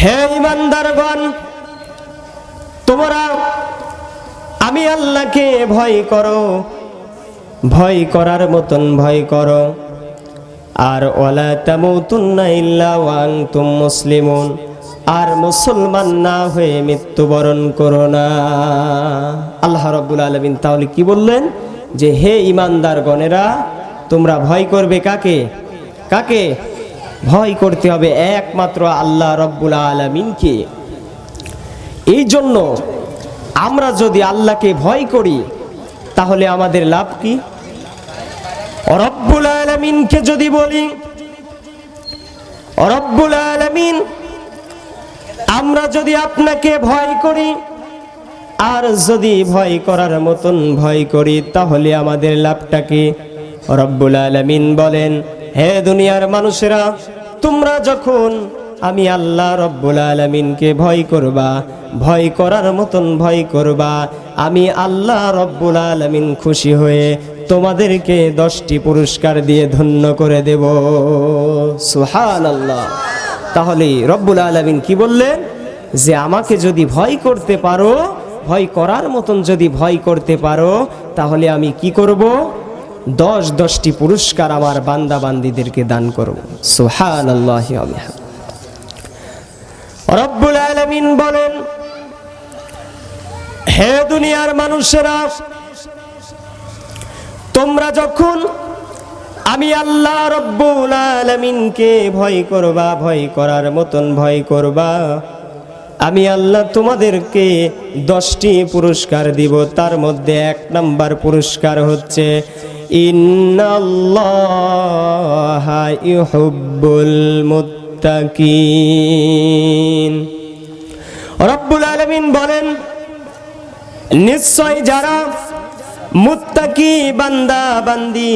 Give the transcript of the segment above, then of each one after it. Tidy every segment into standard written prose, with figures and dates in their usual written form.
হে ঈমানদারগণ, তোমরা আমি আল্লাহকে ভয় করো, ভয় করার মতন ভয় করো। আর ওয়ালা তামুতুন্না ইল্লা ওয়া আনতুম মুসলিমুন, আর মুসলমান না হয়ে মৃত্যুবরণ করো না। আল্লাহ রাব্বুল আলামিন তাহলে কি বললেন? যে হে ঈমানদারগণেরা, তোমরা ভয় করবে কাকে? কাকে ভয় করতে হবে? একমাত্র আল্লাহ রাব্বুল আলামিনকে। এই জন্য আমরা যদি আল্লাহকে ভয় করি তাহলে আমাদের লাভ কি? রব্বুল আলামিনকে যদি বলি, রব্বুল আলামিন, আমরা যদি আপনাকে ভয় করি আর যদি ভয় করার মতন ভয় করি তাহলে আমাদের লাভটা কি? রব্বুল আলামিন বলেন, হে দুনিয়ার মানুষেরা, তোমরা যখন আমি আল্লাহ রব্বুল আলামিনকে ভয় করবা, ভয় করার মতন ভয় করবা, আমি আল্লাহ রব্বুল আলামিন খুশি হয়ে তোমাদেরকে 10টি পুরস্কার দিয়ে ধন্য করে দেব। সুবহানাল্লাহ। তাহলে রব্বুল আলামিন কি বললেন? যে আমাকে যদি ভয় করতে পারো, ভয় করার মতন যদি ভয় করতে পারো, তাহলে আমি কি করব? 10টি পুরস্কার আমার বান্দা বান্দীদেরকে দান করব। সুবহানাল্লাহি ওয়া বিহামদিহি। রব্বুল আলামিন বলেন, হে দুনিয়ার মানুষেরা, তোমরা যখন আমি আল্লাহ রব্বুল আলামিনকে ভয় করবা, ভয় করার মতন ভয় করবা, আমি আল্লাহ তোমাদেরকে 10টি পুরস্কার দিব। তার মধ্যে 1 নাম্বার পুরস্কার হচ্ছে ইন্নাল্লাহা ইউহিব্বুল মুত্তাকিন। রব্বুল আলামিন বলেন, নিশ্চয় যারা মুত্তাকি বান্দা বান্দি,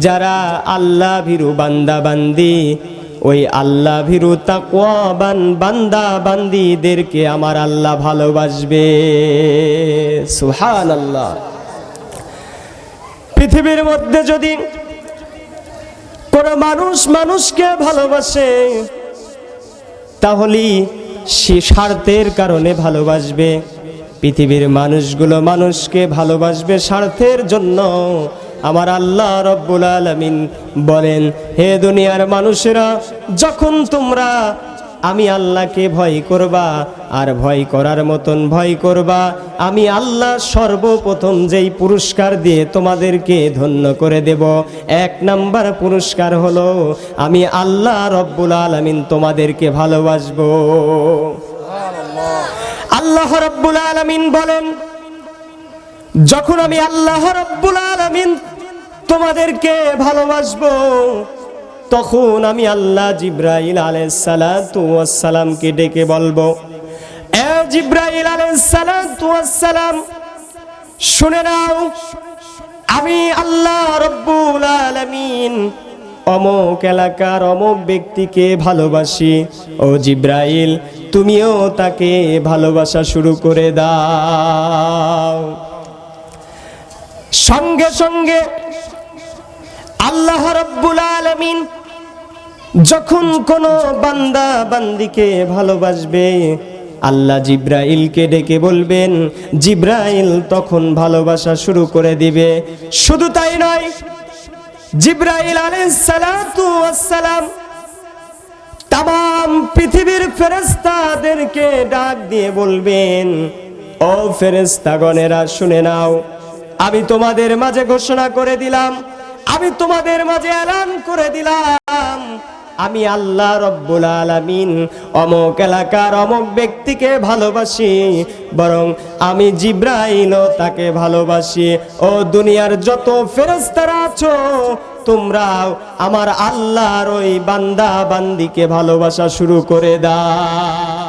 যারা আল্লাহ ভীরু বান্দা বান্দি, ওই আল্লাহ ভীরু তাকওয়াবান বান্দা বান্দিদেরকে আমার আল্লাহ ভালোবাসবে। সুবহানাল্লাহ। পৃথিবীর মধ্যে যদি কোনো মানুষ মানুষকে ভালোবাসে তাহলে সে স্বার্থের কারণে ভালোবাসবে। পৃথিবীর মানুষগুলো মানুষকে ভালোবাসবে স্বার্থের জন্য। আমার আল্লাহ রব্বুল আলামিন বলেন, হে দুনিয়ার মানুষেরা, যখন তোমরা আমি আল্লাহকে ভয় করবা আর ভয় করার মতন ভয় করবা, আমি আল্লাহ সর্বপ্রথম যেই পুরস্কার দিয়ে তোমাদেরকে ধন্য করে দেব, 1 নাম্বার পুরস্কার হলো আমি আল্লাহ রব্বুল আলামিন তোমাদেরকে ভালোবাসবো। আল্লাহ রব্বুল আলামিন বলেন, যখন আমি আল্লাহ রব্বুল আলামিন তোমাদেরকে ভালোবাসবো, তখন আমি আল্লাহ জিবরাইল আলাইহিস সালাতু ওয়াস সালামকে ডেকে বলবো, এ জিবরাইল আলাইহিস সালাতু ওয়াস সালাম, শুনে নাও, আমি আল্লাহ রব্বুল আলামিন অমুক এলাকার অমুক ব্যক্তিকে ভালোবাসি। ও জিবরাইল, তুমিও তাকে ভালোবাসা শুরু করে দাও। সঙ্গে সঙ্গে আল্লাহ রব্বুল আলামিন যখন কোনো বান্দা বান্দিকে ভালোবাসবে, আল্লাহ জিবরাইলকে ডেকে বলবেন, জিবরাইল তখন ভালোবাসা শুরু করে দিবে। শুধু তাই নয়, জিবরাইল আলাইহিস সালাতু ওয়াস সালাম তাম পৃথিবীর ফেরেশতাদেরকে ডাক দিয়ে বলবেন, ও ফেরেশতাগণেরা, শুনে নাও, আমি তোমাদের মাঝে ঘোষণা করে দিলাম, আমি তোমাদের মাঝে এলান করে দিলাম, আমি আল্লাহ রব্বুল আলামিন অমুক এলাকার অমুক ব্যক্তিকে ভালোবাসি, বরং আমি জিবরাইলও তাকে ভালোবাসি। ও দুনিয়ার যত ফেরেশতারা আছো, তোমরাও আমার আল্লাহর ওই বান্দা বান্দিকে ভালোবাসা শুরু করে দাও।